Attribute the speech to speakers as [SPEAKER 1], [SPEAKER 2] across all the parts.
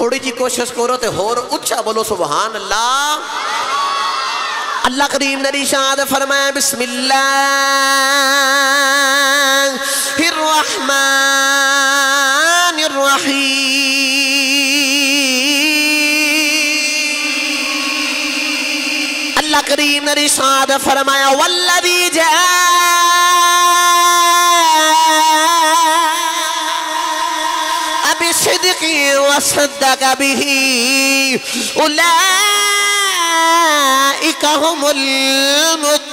[SPEAKER 1] تھوڑی جی کوشش کرو تے ہور اچھا بولو سبحان اللہ اللہ کریم نے ارشاد فرمایا بسم اللہ الرحمن الرحیم اللہ کریم نے ارشاد فرمایا والذی جاء بصدق وصدق به اولئک هم المتقون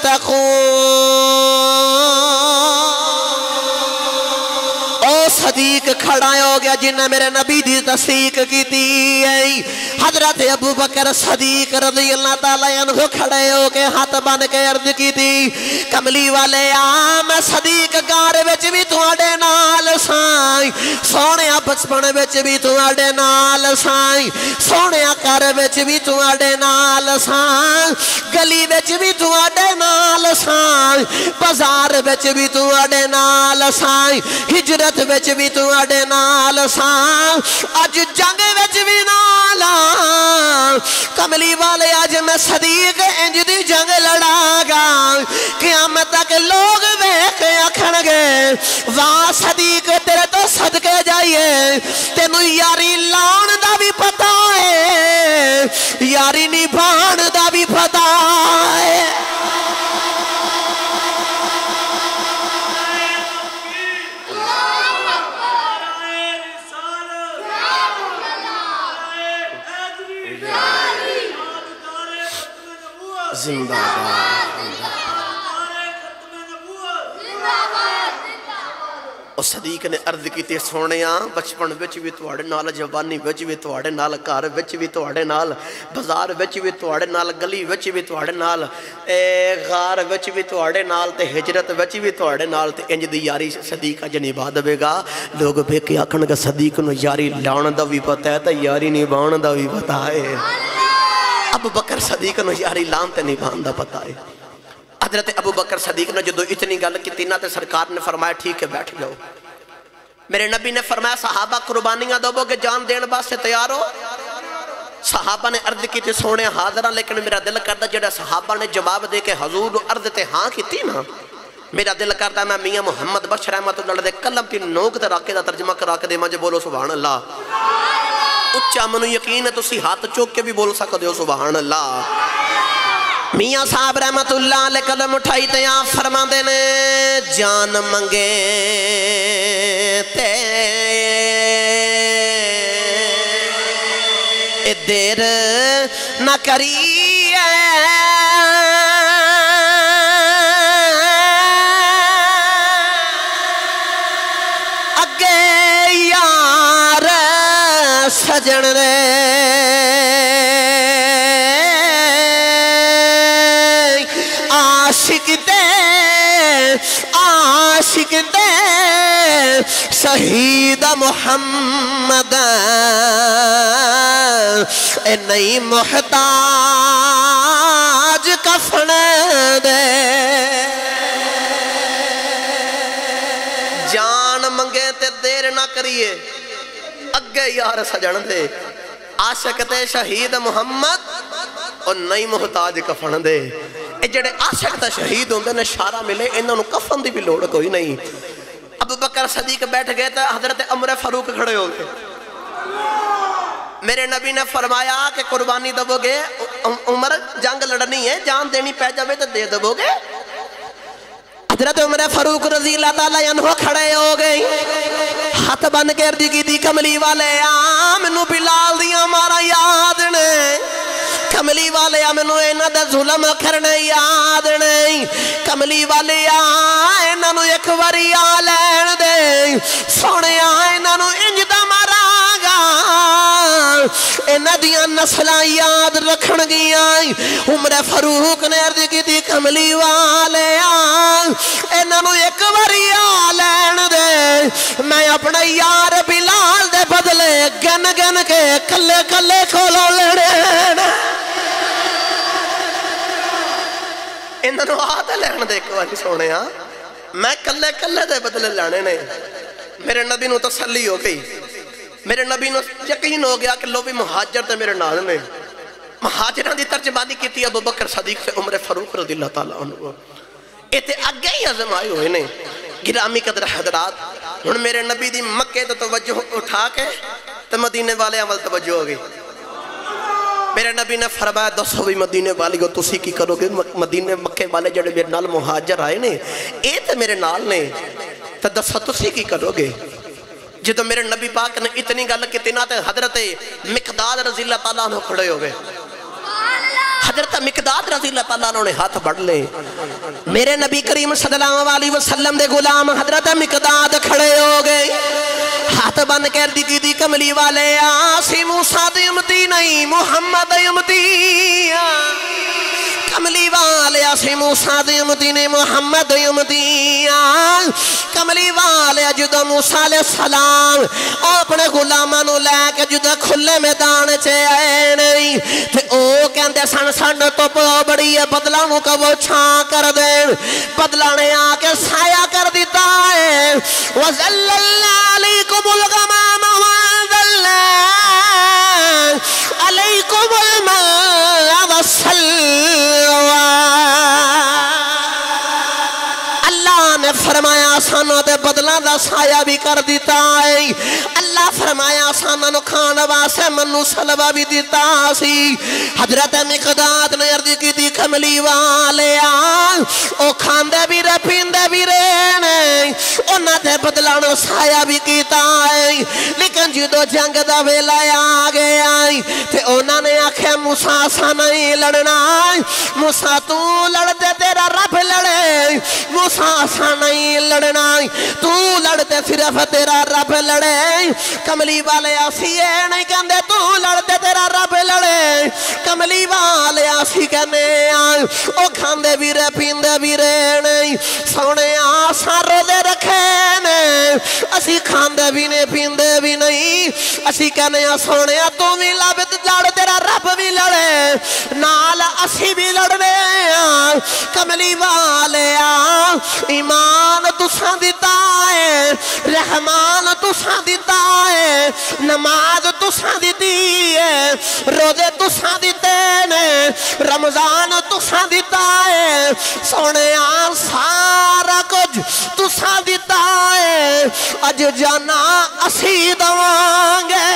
[SPEAKER 1] صدیق کھڑا ہو گیا جنہیں میرے نبی دی تصدیق کی تھی حضرت ابو بکر صدیق رضی اللہ تعالیٰ عنہ کھڑے ہو کے ہاتھ بن کے عرض کی تھی کملی والے آم صدیق گار وچ بھی تواڈے نال سائیں سونے بچپن وچ بھی تواڈے نال سائیں سونے گھر وچ بھی تواڈے نال سائیں گلی وچ بھی تواڈے نال سائیں بازار وچ بھی تواڈے نال سائیں ہجرت وچ بھی تواڈے نال سائیں اج جنگ وچ بھی نال کملی والے آج میں صدیق انج دی جنگ لڑا گا قیامت تک لوگ بیک آکھن گے واہ صدیق تیرے تو صدقے جائیے تینوں یاری لان دا بھی پتا ہے یاری نبھان دا بھی پتا ہے زندہ اور صدیق نے عرض کی تے سونیاں بچپن وچ بھی تواڈے نال جوانی وچ بھی تواڈے نال گھر وچ بھی تواڈے نال بازار وچ بھی تواڈے نال گلی وچ بھی تواڈے نال غار وچ بھی تواڈے نال تے ہجرت وچ بھی تواڈے نال تے انج دی یاری صدیق اج نبھا دے گا لوگ بے کے آکھن گے صدیق نو یاری لاون دا بھی پتہ ہے تے یاری نبھاون دا بھی پتہ ہے ابو بکر صدیق نو یاری لان تے نبھان دا پتہ ہے حضرت ابو بکر صدیق نے جدو اتنی گل کی تینہ تے سرکار نے فرمایا ٹھیک ہے بیٹھ جاؤ میرے نبی نے فرمایا صحابہ قربانیاں دو گے جان دین باسے تیار ہو صحابہ نے عرض کی تے سونے حاضرہ لیکن میرا دل کردہ جڑا صحابہ نے جواب دے کے حضور عرض تے ہاں کی تھی نا میرا دل کردہ میں میاں محمد بشر رحمت اللہ دے کلم تی نوک تے راکے دا ترجمہ کرا کے دے مجھے بولو سبحان اللہ اچھا منو یقین ہے تو سی ہاتھ چوک کے بھی بول سکو دیو سبحان اللہ میاں صاحب رحمت اللہ علیہ قدم اٹھائی تے آپ فرما دینے جان منگے تے دیر نہ کریے اگے یار سجن رے عاشق دے شہید محمد اے نئی محتاج کفن دے جان منگے تے دیر نہ کریے اگے یار سجن دے عاشق تے شہید محمد اور نئی محتاج کفن دے اے جڑے عاشق تا شہید ہوندے نے شارہ ملے انہوں نے کفن دی بھی لوڑ کوئی نہیں ابو بکر صدیق بیٹھ گئے تھے حضرت عمر فاروق کھڑے ہو گئے میرے نبی نے فرمایا کہ قربانی دو گے عمر جنگ لڑنی ہے جان دینی پہ جاوے تو دے دو گے حضرت عمر فاروق رضی اللہ تعالیٰ عنہ کھڑے ہو گئے ہاتھ بن کے عرض کی دی کملی والے آمنو بلال دیا ہمارا یاد نے کملی والے آمنو اینا دا ظلم کرنے یاد نہیں کملی والے آئینا نو ایک وری آلین دے سونے آئینا نو انج دا مارا گا اینا دیا نسلہ یاد رکھن گیا عمر فاروق نے عرض کی تھی کملی والے اینا نو ایک وری آلین دے میں اپنے یار بلال دے بدلے گن گن کے کلے کلے کھولو لڑے انہوں آدھے لینا دیکھو آجی سونے ہاں میں کلے کلے دے بدلے لانے نے میرے نبی نو تسلی ہو گئی میرے نبی نے یقین ہو گیا کہ لو بھی مہاجر تے میرے نال نے مہاجران دی ترجمانی کی تھی ابو بکر صدیق سے عمر فاروق رضی اللہ تعالیٰ عنہ ایتے اگے ہی عظم آئے ہوئے نے گرامی قدر حضرات ہن میرے نبی دی مکے تو توجہ اٹھا کے تو مدینے والے عمل توجہ ہو گئی میرے نبی نے فرمایا دسو بھی مدینے والی کو تسی کی کرو گے مدینے مکے والے جڑے میرے نال مہاجر آئے نے اے تے میرے نال نے تو دسو تسی کی کرو گے جدو میرے نبی پاک نے اتنی گل کی تینا تے حضرت مقداد رضی اللہ تعالیٰ عنہ کھڑے ہو گئے حضرت مقداد رضی اللہ تعالیٰ عنہ نے ہاتھ بڑھ لے میرے نبی کریم صلی اللہ علیہ وسلم دے غلام حضرت مقداد کھڑے ہو گئے ہاتھ بن کر دی کملی والے آسی موسیٰ دی امتی نہیں محمد امتی کملی والے آسی موسیٰ دی امتی نہیں محمد امتی کملی والے جدو موسیٰ علیہ السلام اپنے غلامانو لے کے جدو کھلے میدان چے آئے نہیں تے او کہندے سن سن تو بڑی ہے بدلانو کا وہ چھاں کر دیں بدلانے آکے سایہ کر دیتا ہے وَزَلَّلْنَا عَلَيْكُمُ الْغَمَامَ وَانزَلْنَا عَلَيْكُمُ الْمَاءَ وَالسَّلْوَىٰ اللہ نے فرمایا آسانوں دے بدلہ دا سایہ بھی کر دیتا ہے اللہ فرمایا آسانوں کھانا واسے منو سلوہ بھی دیتا سی حضرت مقداد نے عرض کی دی کملی والے او کھاندے بھی رے پیندے بھی رہنے انہ دے بدلانو سایہ بھی کیتا ہے لیکن جدو جنگ دا ویلا آگے آئی تے انہ نے آکھے موسیٰ سا نہیں لڑنا موسیٰ تو لڑتے تیرا رب لڑے موسیٰ سا نہیں لڑنا تو لڑتے صرف تیرا رب لڑے کملی والے آسی ہے نہیں کہندے تو لڑتے تیرا رب لڑے کملی والے آسی کہنے آئے او کھاندے بھی رہ پیندے بھی رہ نہیں سونے آسان روزے رکھے نہیں اسی کھاندے بھی نہیں پیندے بھی نہیں اسی کہنے سونے تو بھی لڑ تیرا رب بھی لڑے نال اسی بھی لڑنے کملی والے ایمان تساں دیتا ہے رحمان تساں دیتا ہے نماز تساں دیتی ہے روزے تساں دیتے ہیں رمضان تساں دیتا ہے سونے سارا کچھ تساں دیتا ہے اج جانا اسی دوانگے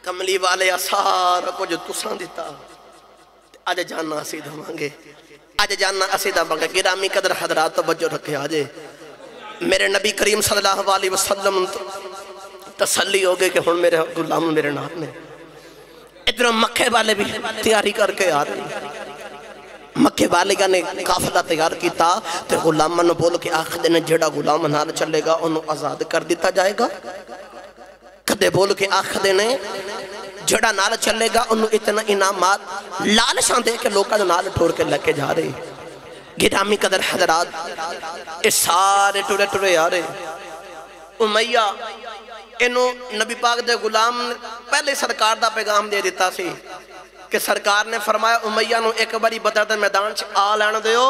[SPEAKER 1] کملی والے سارا کچھ تساں دیتا آج جاننا اسی دھمانگے آج جاننا اسی دھمانگے گرامی قدر حضرات توجہ رکھے آجے میرے نبی کریم صلی اللہ علیہ وسلم تسلی ہو گئے کہ ہن میرے غلام میرے نام نے ادھر مکے والے بھی تیاری کر کے آ رہے مکے والے نے قافلہ تیار کیتا تے غلاماں بول کے آخر دن جڑا غلام نال چلے گا انہوں آزاد کر دیتا جائے گا کدے بول کے آخر دن جڑا نال چلے گا انہوں اتنا انعامات لالشاں دے کے لوکاں نال ٹھور کے لکے جا رہے گرامی قدر حضرات اس سارے ٹورے ٹورے آ رہے امیہ انہوں نبی پاک دے غلام پہلے سرکار دا پیغام دے دیتا سی کہ سرکار نے فرمایا امیہ نو ایک باری بدر دے میدان چھ آ لینا دیو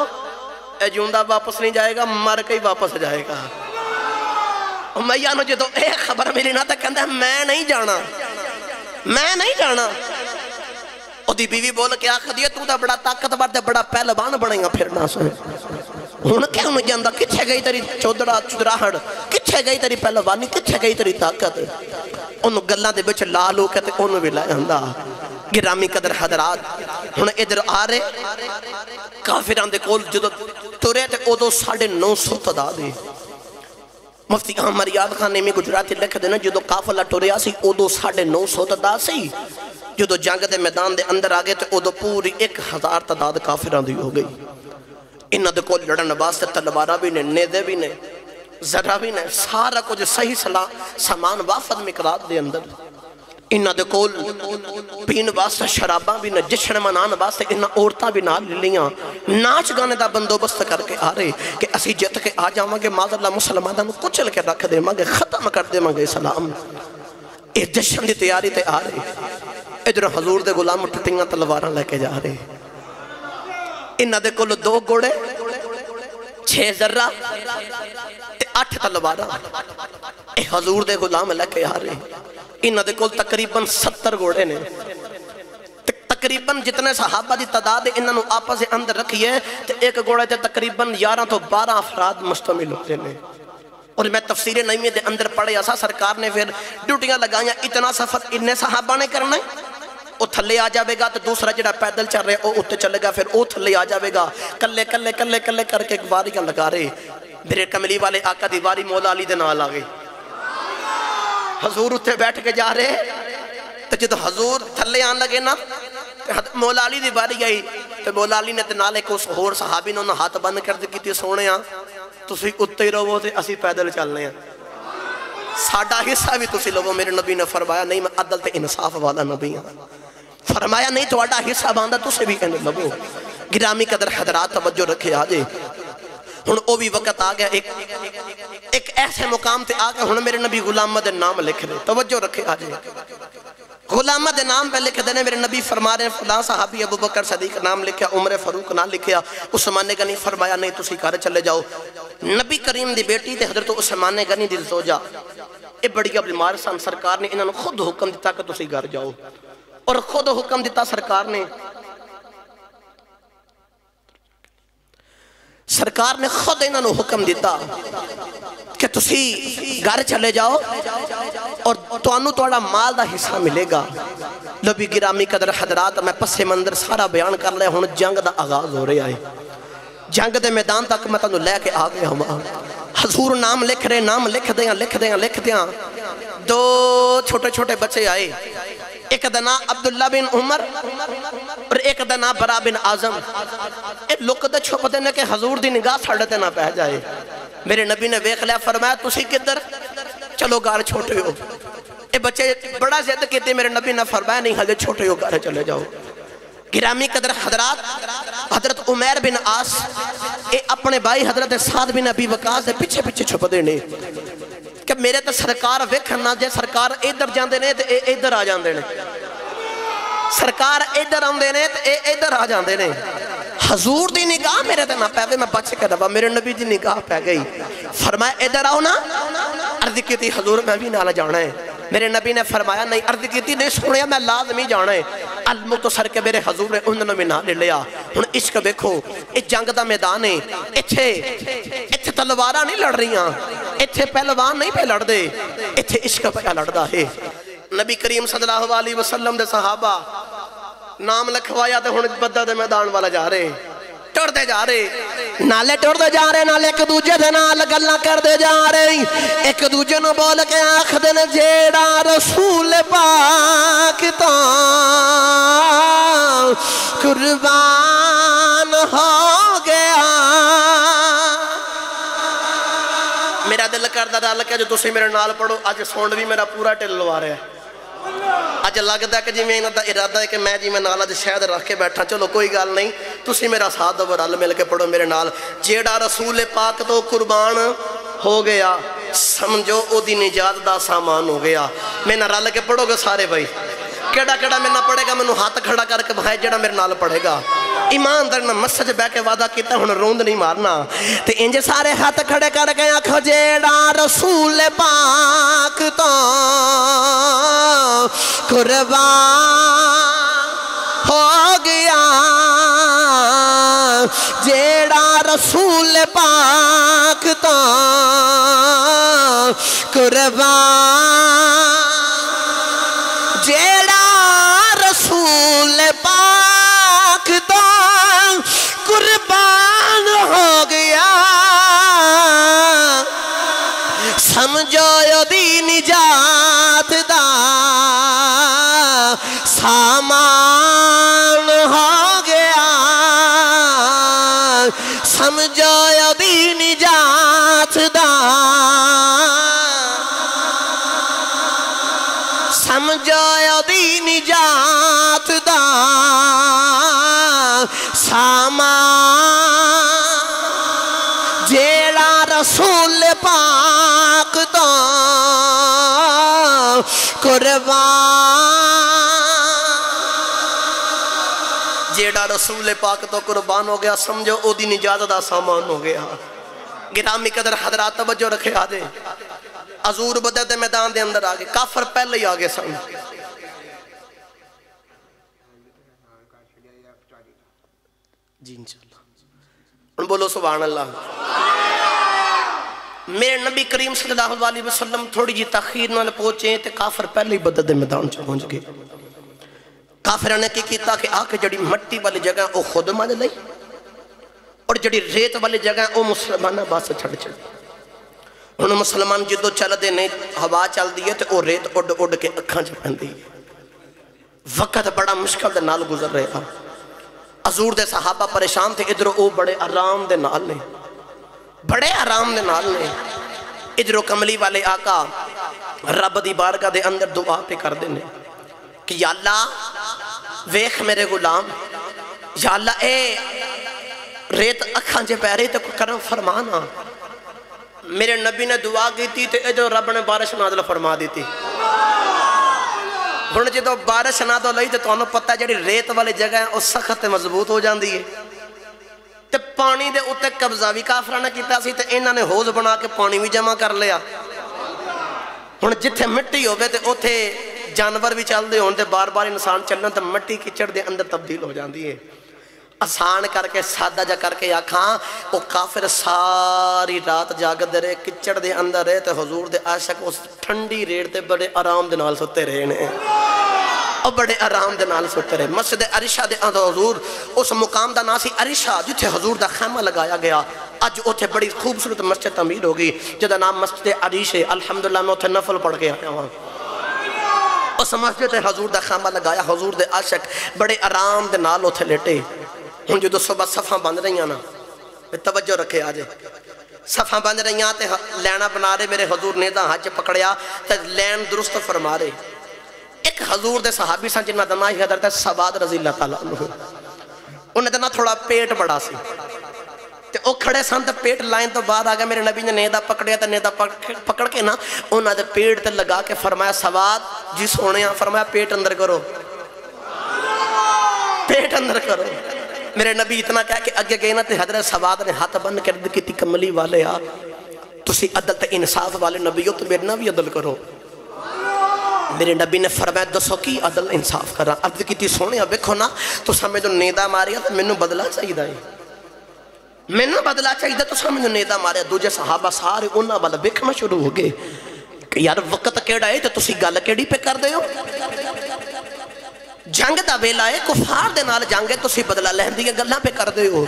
[SPEAKER 1] اے جوندہ واپس نہیں جائے گا مر کے ہی واپس جائے گا امیہ نو جدو ایک خبر ملی نا تا کہندہ میں نہیں جانا میں نہیں جانا او دی بیوی بول کے آخر دیا تو دا بڑا طاقتور دے بڑا پہلوان بڑھیں گا پھرنا سوئے ہون کیا انہوں جاندہ کچھے گئی تری چودراہڑ کچھے گئی تری پہلوانی کچھے گئی تری طاقت انہوں گلہ دے بچ لالو کہتے انہوں بھی لائے ہندہ گرامی قدر حضرات ہن ادھر آ رہے کافران دے کول جدو تورے تے او دو 950 تعداد مفتی احمد یاد خان نے میں گجراتی لکھ دینا جدو قافلہ ٹوریا سی او دو 950 تعداد سی جدو جنگ دے میدان دے اندر آگے تے او دو پوری 1000 تعداد کافران دی ہو گئی انہاں دے کول لڑن واسطے تلوارہ بھی نے نیدے بھی نے ذرہ بھی نے سارا کچھ صحیح سامان وافد مقداد دے اندر انہاں دے کول پین واسطے شراباں بھی نے جشن منان واسطے انہاں عورتاں بھی نال لیاں ناچ گانے دا بندوبست کر کے آ رہے کہ اسی جت کے آ جاواں گے معاذ اللہ مسلماناں نوں کچل کے رکھ دے مانگے ختم کر دے مانگے اسلام اے جشن دی تیاری تے آ رہے ادھر حضور دے غلام ٹٹیاں تلواراں لے کے جا رہے انہاں دے کول 2 گھوڑے 6 ذرہ تے 8 تلواراں اے حضور دے غلام لے کے آ رہے انہاں دے کول تقریباً 70 گھوڑے نے تقریباً جتنے صحابہ دی تعداد ہے انہاں نو آپس اندر رکھیے تے ایک گھوڑے تے تقریباً 11 تو 12 افراد مشتمل ہوتے ہیں اور میں تفسیر نعیمیہ دے اندر پڑھے ایسا سرکار نے پھر ڈیوٹیاں لگائیاں اتنا سفر اتنے صحابہ نے کرنا ہے وہ تھلے آ جاوے گا تو دوسرا جڑا پیدل چل رہے وہ اتنے چلے گا پھر وہ تھلے آ جاوے گا کلے کلے کلے کلے کر کے واریاں لگا رہے میرے کملی والے آقا دی واری مولا علی دے نال آ گئی حضور اتنے بیٹھ کے جا رہے تو جب حضور تھلے آن لگے نا مولا علی دی باری آئی تو مولا علی نے نالے کو ہور صحابی نے انہوں ہاتھ بند کر دی کی سونے ہاں تسی اتے ہی رہو تے اسی پیدل چلنے ہیں ساڑھا حصہ بھی تسی لوگوں میرے نبی نے فرمایا نہیں میں عدل تے انصاف والا نبی ہوں فرمایا نہیں تو آڑھا حصہ باندھا تسے بھی کہنے لگو گرامی قدر حضرات توجہ رکھے آجے ہن او بھی وقت آ گیا ایک ایسے مقام تے آ گیا ہن میرے نبی غلام دے نام لکھ رہے توجہ رکھے آجے غلامہ دے نام پہ لکھ دینے میرے نبی فرما رہے ہیں فلاں صحابی ابو بکر صدیق نام لکھیا عمر فاروق نام لکھیا عثمان غنی فرمایا نہیں تسی کار چلے جاؤ نبی کریم دی بیٹی تے حضرت عثمان غنی دی زوجہ اے بڑی بیمار سن سرکار نے انہوں نے خود حکم دیتا کہ تسی گھر جاؤ اور خود حکم دیتا سرکار نے خود انہوں نے حکم دیتا کہ تسی گھر چلے جاؤ اور توانو توڑا مال دا حصہ ملے گا نبی گرامی قدر حضرات میں پس منظر سارا بیان کر لے ہون جنگ دا آغاز ہو رہے آئے جنگ دے میدان تک میں تانوں لے کے آگے ہم حضور نام لکھ رہے نام لکھ دیاں 2 چھوٹے چھوٹے بچے آئے ایک دنا عبداللہ بن عمر اور ایک دنا برا بن آزم ایک لوگ دے چھوپ دینے کہ حضور دی نگاہ ساڑھتے نہ پہ جائے میرے نبی نے ویخ لیا فرمایا تسی کدھر چلو گار چھوٹے ہو اے بچے بڑا زیادہ کہتے میرے نبی نے فرمایا نہیں حضرت چھوٹے ہو گار چلے جاؤ گرامی قدر حضرات حضرت عمیر بن عاص اے اپنے بھائی حضرت سعد بن ابی وقاص دے پیچھے پیچھے چھپ دینے کہ میرے تو سرکار ویکھنا جے سرکار ادھر جاندے نے تے اے ادھر آ جاندے نے سرکار ادھر آندے نے تے اے ادھر آ جاندے نے حضور دی نگاہ میرے تے نہ پہ گئی میں بچ کے رہا میرے نبی دی نگاہ پہ گئی فرمایا ادھر آؤ نا عرض کی تھی حضور میں بھی نالا جانا ہے میرے نبی نے فرمایا نہیں عرض کی تھی نہیں سنیا میں لازمی جانا ہے المتصر کے میرے حضور نے انہوں نے بھی نہ لے لیا ہن عشق دیکھو اس جنگ دا میدان ہے اتھے تلوارہ نہیں لڑ رہی ہیں اتھے پہلوان نہیں پہ لڑ دے اتھے عشق پہ لڑ دا ہے نبی کریم صلی اللہ علیہ وسلم دے صحابہ نام لکھوایا تے ہن بدہ دے میدان والا جا رہے ٹر دے جا رہے نالے ٹر دے جا رہے نالے ایک دوجہ دے نال گلہ کر دے جا رہے ایک دوجہ نو بول کے آخ دن جیڑا رسول پاک تا قربان ہو گیا میرا دل کردہ دا لکھا جو تسی میرے نال پڑھو آج سونڈ بھی میرا پورا ٹل لوا رہے ہیں آج لگتا ہے کہ جی میں انہوں دا ارادہ ہے کہ میں جی میں نالا جی شاید رکھ کے بیٹھا چلو کوئی گال نہیں تسی میرا ساتھ دو رل مل کے پڑھو میرے نال جیڑا رسول پاک تو قربان ہو گیا سمجھو او دی نجات دا سامان ہو گیا میں نہ رل کے پڑھو گے سارے بھائی کیڑا کیڑا میں نہ پڑھے گا میں نو ہاتھ کھڑا کر کے بھائی جیڑا میرے نال پڑھے گا ایمان در نہ مسجد بے کے وعدہ کیتا ہن روند نہیں مارنا تے انجے سارے ہاتھ کھڑے کر کے آکھو جیڑا رسول پاک تو قربان ہو گیا جیڑا رسول پاک تو قربان جیڑا رسول پاک تو قربان ہو گیا سمجھو دی نجات دا سامان ہو گیا سمجھو دی نجات دا سمجھو دی نجات دا سامان جیڑا رسول پاک تو قربان جیڑا رسول پاک تو قربان ہو گیا سمجھو او دی نجات دا سامان ہو گیا گرامی قدر حضرات توجہ رکھے آدھے حضور بدر دے میدان دے اندر آگے کافر پہلے ہی آگے سن جی انشاءاللہ بولو سبحان اللہ میرے نبی کریم صلی اللہ علیہ وسلم تھوڑی جی تاخیر نہ پہنچے تے کافر پہلے ہی بدر دے میدان چ پہنچ گئے کافرہ نے کی کیتا کہ آکے جڑی مٹی والی جگہ او خود مانج لئی اور جڑی ریت والی جگہ او مسلمانہ باسے چھڑ چھڑ انہوں مسلمان جدو چل دے نہیں ہوا چل دیئے تے او ریت اڈ اڈ کے اکھاں چھپن دی وقت بڑا مشکل دے نال گزر رہے گا حضور دے صحابہ پریشان تھے ادھر او بڑے آرام دے نال نے بڑے آرام دے نال نے ادھر کملی والے آقا رب دی بارگاہ دے اندر دعا پہ کر دینے کہ یا اللہ ویخ میرے غلام یا اللہ اے ریت اکھاں جے پیرے تے کوئی کرم فرمانا میرے نبی نے دعا کی تھی تے ادھر رب نے بارش نازل فرما دی تھی ہن جدو بارش نازل لئی تے تانوں پتہ ہے جڑی ریت والی جگہ ہے او سخت مضبوط ہو جاندی ہے تے پانی دے اوتے قبضہ بھی کافراں نے کیتا سی تے انہاں نے حوض بنا کے پانی بھی جمع کر لیا ہن جتھے مٹی ہوے تے اوتھے جانور بھی چل دے ہون تے بار بار انسان چلن تے مٹی کچڑ دے اندر تبدیل ہو جاندی ہے آسان کر کے سادہ جا کر کے آکھاں او کافر ساری رات جاگ دے رہے کچڑ دے اندر رہے تے حضور دے عاشق اس ٹھنڈی ریڑ تے بڑے آرام دے نال ستے رہے نے اور بڑے آرام دے نال ستے رہے مسجد عریشہ دے اندر حضور اس مقام دا ناسی عریشہ جتھے حضور دا خیمہ لگایا گیا آج اوتھے بڑی خوبصورت مسجد تعمیر ہوگی جدا نام مسجد عریشہ الحمدللہ میں اوتھے نفل پڑھ کے آیا ہوں اس مسجد حضور دا خیمہ لگایا حضور دے عاشق بڑے آرام دے نال اوتھے لیٹے ہن جو صبح صفحہ بند رہی ہیں نا توجہ رکھے آجے صفحہ بند رہی ہیں تے لینا بنا رہے میرے حضور نے دا حج پکڑیا تے لین درست فرما رہے ایک حضور دے صحابی سن جنہ دمائی حضرت ہے سباد رضی اللہ تعالیٰ عنہ انہیں دنا تھوڑا پیٹ بڑا سی تے او کھڑے سن تے پیٹ لائن تو بعد آگیا میرے نبی نے نیدہ پکڑیا تے نیدہ پکڑ کے نا انہوں نے پیٹ تے لگا کے فرمایا سواد جس ہونے ہیں فرمایا پیٹ اندر کرو پیٹ اندر کرو میرے نبی اتنا کہا کہ اگے گئے نا تے حضرت سواد نے ہاتھ بند کر دی کتی کملی والے آ تسی عدل تے انصاف والے نبیوں تو میرے نبی عدل کرو میرے نبی نے فرمایا دسو کی عدل انصاف کرا عدل کتی سونے بیکھو نا تو سمیں جو نیدہ ماریا تو میں بدلا چاہی دا ہے میں بدلا چاہی دا تو سمیں جو نیدہ ماریا دوجہ صحابہ سارے انہا والا بیکھنا شروع ہو گئے کہ یار وقت کیڑا ہے تو تسی گل کیڑی پہ کر دے ہو جنگ دا ویلا ہے کفار دے نال جنگ ہے تسی بدلا لہن دی گلاں پہ کر دے ہو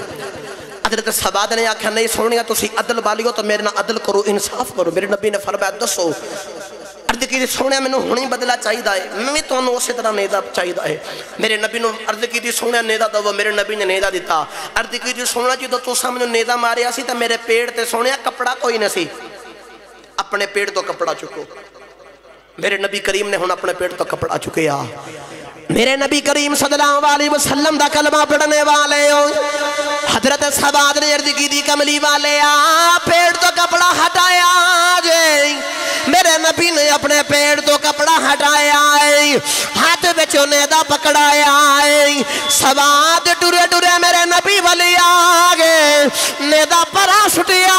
[SPEAKER 1] حضرت سباد نے آکھا نہیں سونیا تسی عدل والی ہو تو میرے نہ عدل کرو انصاف کرو میرے نبی نے فرمایا دسو عرض کی سونیا میں نے ہونی بدلا چاہی دا ہے میں تو انہوں اسی طرح نیدہ چاہی دا ہے میرے نبی نے عرض کی سونیا نیدہ دو میرے نبی نے نیدہ دیتا عرض کی سونیا جی تو سامنے نیدہ ماریا سی تا میرے پیڑ تے سونیا کپڑا کوئی نہ سی اپنے پیڑ تو کپڑا چکو میرے نبی کریم نے ہون اپنے پیڑ تو کپڑا چکے میرے نبی کریم صلی اللہ علیہ وسلم دا کلمہ پڑھنے والے ہو حضرت سباد نے عرض کی دی کملی والے پیڑ تو کپڑا ہٹایا جے میرے نبی نے اپنے پیڑ تو کپڑا ہٹایا ہاتھ بچوں نیدہ پکڑایا سباد ٹورے ٹورے میرے نبی والی آگے نیدہ پرا سٹیا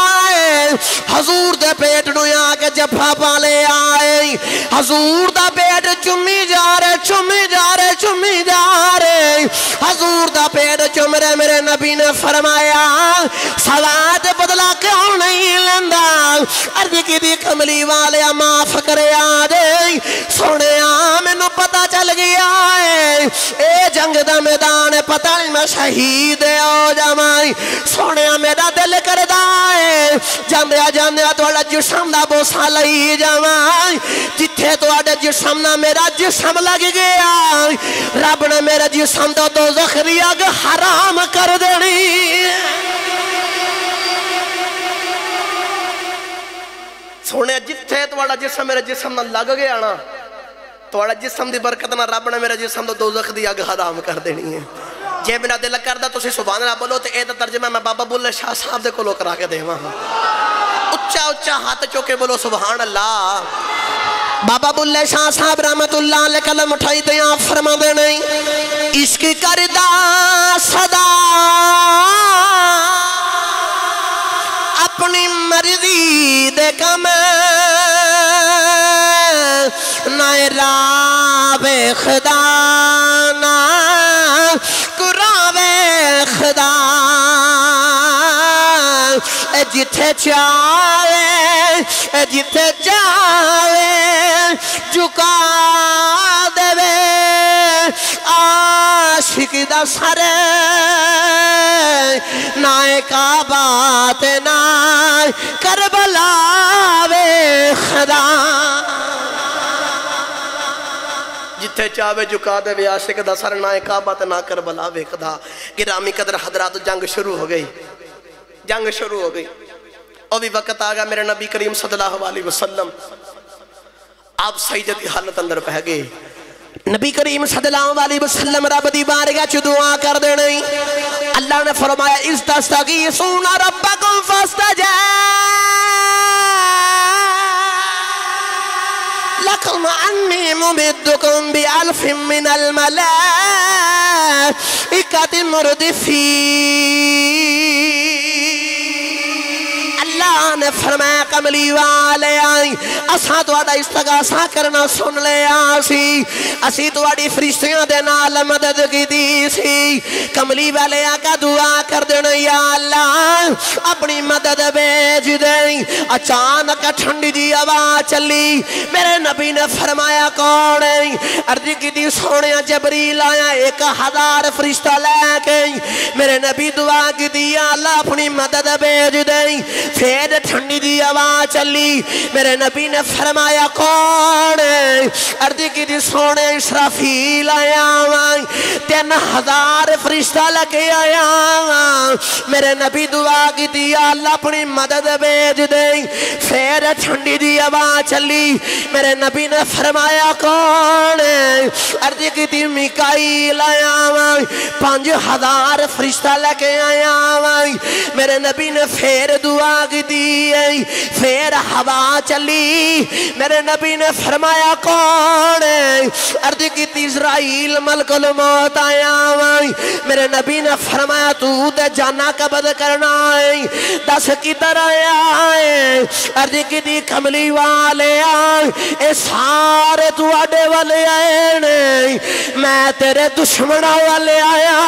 [SPEAKER 1] حضور دے پیٹ نوی آگے جبھا پالے آئے حضور دا پیٹ چمی جا رہے چمی جا رہے چمی جا رہے حضور دا پیٹ چم رہے میرے نبی نے فرمایا سواد بدلا کیوں نہیں لیندہ عرض کی دی کملی والے معاف کرے آدھے سونے میں نو پتا چل گیا ہے اے جنگ دا میدان پتا نہیں میں شہید ہو جامائی سونے میرا دل کردہ ہے جاندیا توڑا جسم دا بوسا لئی جامائی جتھے توڑا جسم نا میرا جسم لگ گیا رب نے میرا جسم تو زخریہ کے حرام کر دینی سونے جتھے توڑا جسم میرا جسم نہ لگ گیا نا توڑا جسم دی برکت نہ رب نے میرا جسم تو دوزخ دی اگ حرام کر دینی ہے جے میرا دل کردہ تو سی سبحان اللہ بولو تے اے دا ترجمہ میں بابا بولے شاہ صاحب دے کو لو کرا کے دے وہاں اچھا اچھا ہاتھ چوکے بولو سبحان اللہ بابا بلے شاہ صاحب رحمت اللہ علیہ کلم اٹھائی تے آپ فرما دے نہیں عشق کردہ صدا اپنی مرضی دے کم نہ راوے خدا نہ قراوے خدا جتھے چاہے جتھے جاوے جھکا دے عاشق دا سر نہ کعبہ تے نہ کربلا وے خدا جتھے چاہے جھکا دے عاشق دا سر نہ کعبہ تے نہ کربلا وے خدا گرامی قدر حضرات جنگ شروع ہو گئی جنگ شروع ہو گئی اور بھی وقت آگا میرے نبی کریم صلی اللہ علیہ وسلم آپ سجدے دی حالت اندر پہ گئے نبی کریم صلی اللہ علیہ وسلم رب دی بارگاہ چ دعا کر دینی اللہ نے فرمایا استستغیثون ربکم فاستجاب لکم انی ممدکم بألف من الملائکۃ مردفین اللہ نے فرمایا کملی والے آئی اساں تواڈا استغاثہ کرنا سن لے آسی اسی تواڈی فرشتیاں دے نال مدد کیتی سی کملی والے آقا دعا کر دینا یا اللہ اپنی مدد بھیج دیں اچانک ٹھنڈی دی ہوا چلی میرے نبی نے فرمایا کون ہے عرض کیتی سونے جبریل آیا 1000 فرشتہ لے کے میرے نبی دعا کیتی یا اللہ اپنی مدد بھیج دیں پھر ٹھنڈی دی ہوا چلی میرے نبی نے فرمایا کون ہے عرض کی سونے اسرافیل آیا 3000 فرشتہ لگے آیا میرے نبی دعا کی دیا اللہ اپنی مدد بھیج دیں پھر ٹھنڈی دی ہوا چلی میرے نبی نے فرمایا کون ہے عرض کی دی میکائیل آیا 5000 فرشتہ لگے آیا میرے نبی نے پھر دعا کی دی پھر ہوا چلی میرے نبی نے فرمایا کون ہے عرض کی اسرائیل ملک الموت آیا میرے نبی نے فرمایا تو تے جانا قبض کرنا ہے 10 کی طرح آئے عرض کی دی کملی والے آئے اے سارے تو آڈے والے آئے میں تیرے دشمنہ والے آیا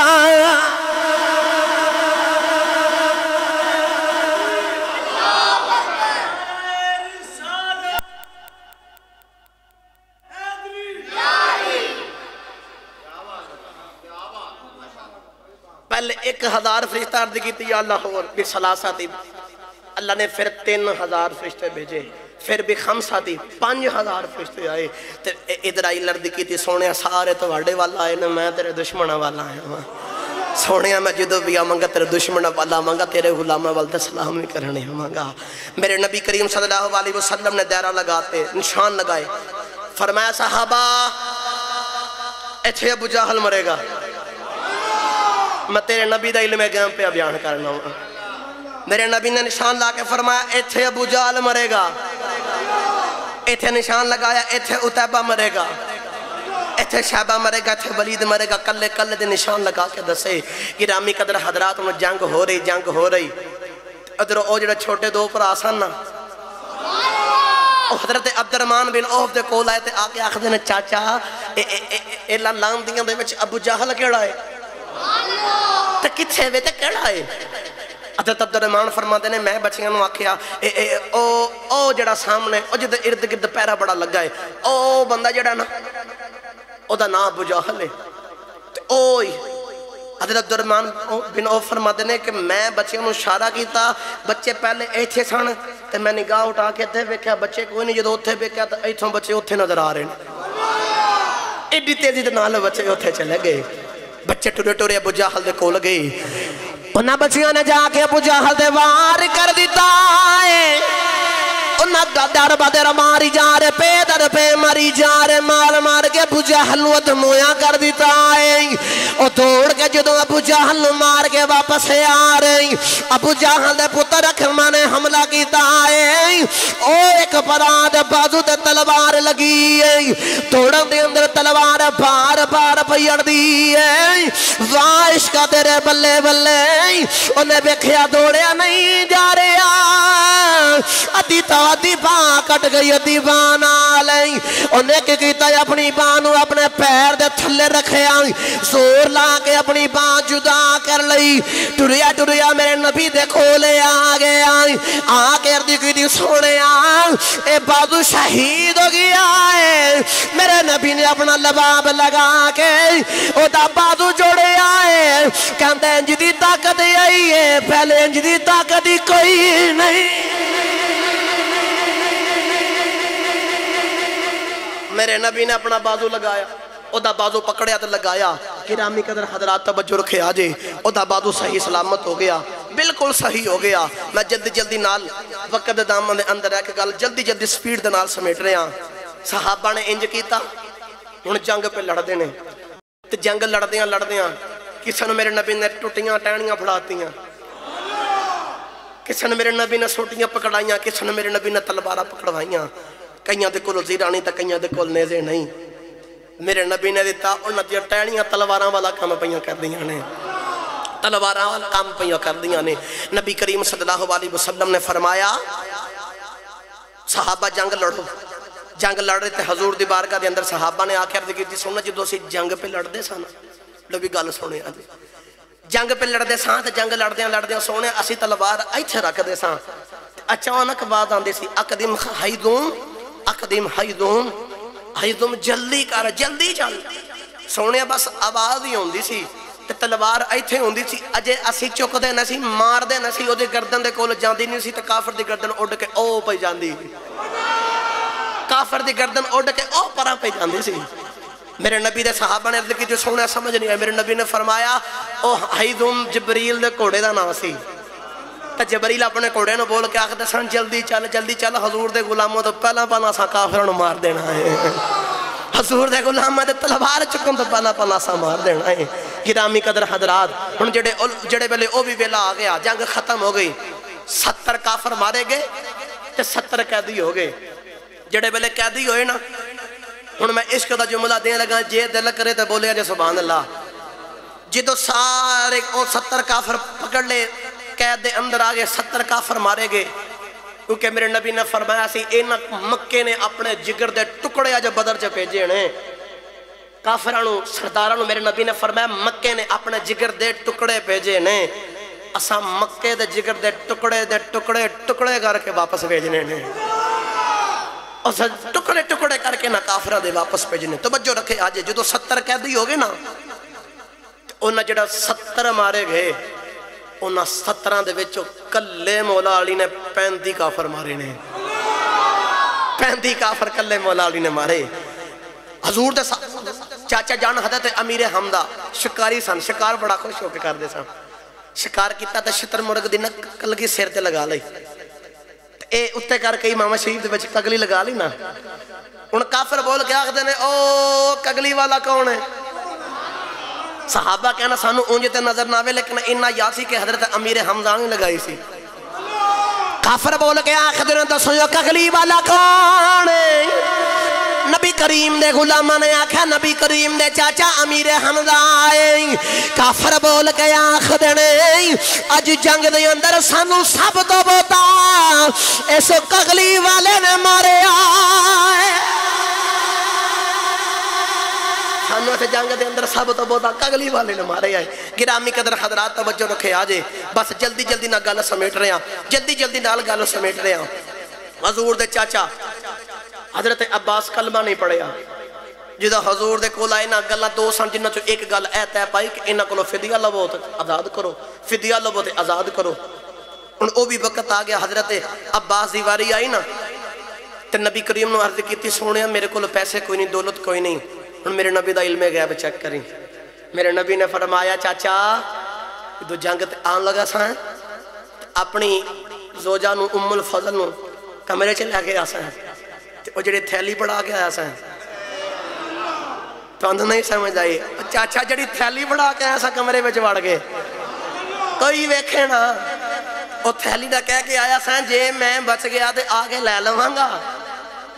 [SPEAKER 1] پہلے 1000 فرشتہ عرض کی تھی یا اللہ اور بھی سلاسہ تھی اللہ نے پھر 3000 فرشتے بھیجے پھر بھی 5 تھی 5000 فرشتے آئے ادھرائی عرض کی تھی سونے سارے تو واڑے والا آئے میں تیرے دشمنہ والا آیا سونے میں جدو بھی آمانگا تیرے دشمنہ والا آمانگا تیرے غلامہ والدہ سلام بھی کرنے آمانگا میرے نبی کریم صلی اللہ علیہ وسلم نے دائرہ لگاتے نشان لگائے فرمایا صحابہ ایتھے ابو جہل مرے گا میں تیرے نبی دا علم گیم پہ بیان کرنا ہوں میرے نبی نے نشان لا کے فرمایا ایتھے ابو جہل مرے گا ایتھے نشان لگایا ایتھے عتیبہ مرے گا ایتھے شعبہ مرے گا ایتھے ولید مرے گا کلے دے نشان لگا کے دسے گرامی قدر حضرات میں جنگ ہو رہی ادھر او جڑے چھوٹے دو پر آسان نا حضرت عبدالرحمن بن عوف دے کول آئے تے آگے آخر دینے چاچا اے لام دیاں دے وچ ابو جہل کیڑا ہے تے کتھے وے تے کیڑا ہے حضرت عبدالرحمن فرماتے ہیں میں بچیاں نو آکھیا او جڑا سامنے او جدے ارد گرد پیرا بڑا لگا ہے او بندہ جڑا نا او دا نا ابو جہل ہے اوئی حضرت عبدالرحمن بن عوف فرماتے ہیں کہ میں بچیاں نو اشارہ کیتا بچے پہلے ایتھے سن تے میں نگاہ اٹھا کے تے ویکھیا بچے کوئی نہیں جدو اوتھے ویکھیا تے ایتھوں بچے اوتھے نظر آ رہے ہیں ایڈی تیزی دے نال بچے اوتھے چلے گئے بچے ٹورے ابو جہل دے کول گئے انہاں بچیاں نے جا کے ابو جہل دے وار کر دیتا ہے انہاں در بدر ماری جا رہے پہ در پہ ماری جا رہے مار کے ابو جہل نو دمویا کر دیتا ہے او دوڑ کے جدو ابو جہل نو مار کے واپس آ رہے ابو جہل دے پتر اکرمہ نے حملہ کیتا ہے او ایک پراد بازو دے تلوار لگی ہے توڑن دے اندر تلوار بار بار پھیڑ دی ہے واہ عشقہ تیرے بلے بلے انہیں بیکھیا دوڑیا نہیں جا رہا ادھی تو ادھی باں کٹ گئی ادھی باں نالیں انہیں کی کیتا ہے اپنی باں اپنے پیر دے تھلے رکھے آئی زور لا کے اپنی باں جدا کر لئی ٹریا میرے نبی دے کھولے آگے آئی آگے اردی کی دی سونے آئی اے بازو شہید ہو گیا ہے میرے نبی نے اپنا لباب لگا کے او دا بازو جوڑے آئے کہندے انج دی طاقت آئی ہے پہلے انج دی طاقت ہی کوئی نہیں میرے نبی نے اپنا بازو لگایا او دا بازو پکڑیا تو لگایا گرامی قدر حضرات توجہ رکھے آجے او دا بازو صحیح سلامت ہو گیا بالکل صحیح ہو گیا میں جلدی نال وقت دامن دے اندر ہے کہ گل جلدی سپیڈ دے نال سمیٹ رہے ہیں صحابہ نے انج کیتا ہن جنگ پہ لڑ دینے تے جنگ لڑدیاں کسی نے میرے نبی نے ٹوٹیاں ٹہنیاں پھڑاتیاں کسی نے میرے نبی نے سوٹیاں پکڑائیاں کسی نے میرے نبی نے تلوارہ پکڑوائیاں کئیاں دے کول زیرانی تا کئیاں دے کول نیزے نہیں میرے نبی نے دیتا انہاں دیا ٹہنیاں تلواراں والا کام پئیاں کر دیاں نے تلواراں والا کام پئیاں کر دیاں نے نبی کریم صلی اللہ علیہ وسلم نے فرمایا صحابہ جنگ لڑ رہے تھے حضور دی بارگاہ دے اندر صحابہ نے آکے عرض کی تھی سننا جدو سی جنگ پہ لڑ دے سانا نبی گل سونے آدھے جنگ پہ لڑ دے ساں تے جنگ لڑ دے سونے اسی تلوار ایتھے رکھ دے ساں اچانک بات آن دے سی اقدم حیدوم جلدی کر جلدی چل سونے بس آواز ہی ہوندی سی تے تلوار ایتھے ہوندی سی اجے اسی چک دے نہ سی مار دے نہ سی او دے گردن دے کول جاندی نہیں سی تے کافر دی گردن اڑ کے او پہ جاندی کافر دی گردن اڑ کے او پرا پہ جاندی سی میرے نبی دے صحابہ نے عرض کی جو سونے سمجھ نہیں ہے میرے نبی نے فرمایا او حیدوم جبریل دے کوڑے دا نا سی تا جبریل اپنے کوڑے نو بول کے آخر سن جلدی چل حضور دے غلاموں تو پہلا سا کافروں نو مار دینا ہے حضور دے غلاموں دے تلوار چکن تو پہلا سا مار دینا ہے گرامی قدر حضرات ان جڑے بلے او بھی ویلا آ گیا جنگ ختم ہو گئی 70 کافر مارے گئے تے 70 قیدی ہو گئے جڑے بلے قیدی ہوئے نا ان میں عشق دا جملہ دیں لگا جے دل کرے تے بولے جے سبحان اللہ جدو سارے 70 کافر پکڑ لے قید دے اندر آگے 70 کافر مارے گئے کیونکہ میرے نبی نے فرمایا سی اینا مکے نے اپنے جگر دے ٹکڑے آجا بدر چے بھیجے نے کافرانو سردارانو میرے نبی نے فرمایا مکے نے اپنے جگر دے ٹکڑے بھیجے نے اسا مکے دے جگر دے ٹکڑے کر کے واپس بھیجنے نے اور ٹکڑے کر کے نا کافران دے واپس بھیجنے توجہ رکھے آجے جو تو 70 قیدی ہو گئے نا انہاں جڑا 70 مارے گئے انہاں 17 دے وچوں کلے مولا علی نے 35 کافر مارے نے 35 کافر کلے مولا علی نے مارے حضور دے چاچا جان حضرت امیر حمدہ شکاری سن شکار بڑا خوش ہو کے کر دے سن شکار کیتا تے شتر مرغ دی کلگی سیر تے لگا لئی اے اتے کر کے امام شریف دے وچ کگلی لگا لی نا ان کافر بول کے آخ دینے او کگلی والا کون ہے صحابہ کہنا سانو اونجے تے نظر نہ آوے لیکن انہا یاد سی کہ حضرت امیر حمزہ نے لگائی سی کافر بول کے آخ دینے تو سنو کگلی والا کون ہے نبی کریم دے غلامہ نے آکھا نبی کریم دے چاچا امیر حمزہ آئے کافر بول کے آخ دینے اج جنگ دے اندر سانو سب تو بوتا ایسو کگلی والے نے مارے آئے سانو سے جنگ دے اندر سب تو بوتا کگلی والے نے مارے آئے گرامی قدر حضرات توجہ رکھے آجے بس جلدی نہ گل سمیٹ رہے ہیں جلدی نال گل سمیٹ رہے ہیں حضور دے چاچا حضرت عباس کلمہ نہیں پڑھیا جدہ حضور دے کول آئے نا گلہ دو سن جنہ چو ایک گل ایتا ہے پائی کہ انہ کولو فدیہ لبو تے آزاد کرو فدیہ لبو تے آزاد کرو ان او بھی وقت آگیا حضرت عباس دیواری آئی نا تے نبی کریم نے عرض کی تھی سونے میرے کولو پیسے کوئی نہیں دولت کوئی نہیں ان میرے نبی دا علم غیب چیک کریں میرے نبی نے فرمایا چاچا دو جنگ تے آن لگا سا ہے اپنی زوجہ نو ام الفضل نو کمرے چلے آگے آسا ہے وہ جڑے تھیلی پڑھا کے آیا سا تو اندھا نہیں سمجھ آئی چاچا جڑی تھیلی پڑھا کے آیا سا کمرے میں جوڑ گئے کوئی ویکھے نا وہ تھیلی دا کہہ کے آیا سا جے میں بچ گیا دے آگے لے لوں گا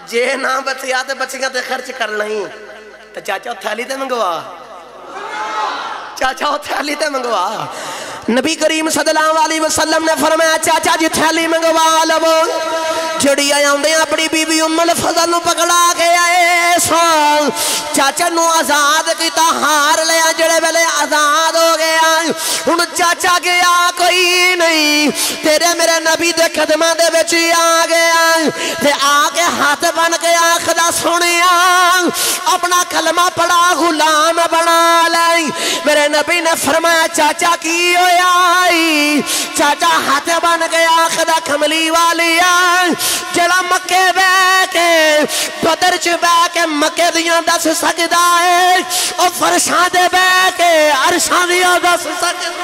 [SPEAKER 1] جے نہ بچیا تے بچیاں تے خرچ کر لہیں تو چاچا تھیلی تے منگوا چاچا تھیلی تے منگوا نبی کریم صلی اللہ علیہ وسلم نے فرمایا چاچا جی تھیلی منگوا لو جڑی آیاں دے اپنی بی بی ام الفضل نو پکڑا کے آئے سال چاچا نو آزاد کیتا ہار لیا جڑے ویلے آزاد ہو گیا ان چاچا گیا کوئی نہیں تیرے میرے نبی دے قدمہ دے بچی آگیا تے آگے ہاتھ بن کے آخدہ سنیا اپنا کلمہ پڑا غلام بنا لیں میرے نبی نے فرمایا چاچا کی ہویا چاچا ہاتھ بن کے آخدہ کملی والی آئی جڑا مکے بے کے بدر چ بے کے مکے دیاں دس سکدا ہے او فرشاں دے بے کے عرشاں دیاں دس سکدا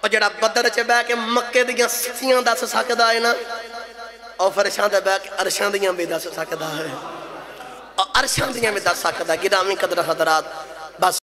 [SPEAKER 1] اور جڑا بدر چ بے کے مکے دیاں سچیاں دس سکدا ہے نا اور فرشاں دے بے کے عرشاں دیاں بھی دس سکدا ہے اور عرشاں دیاں بھی دس سکدا ہے گرامی قدر حضرات بس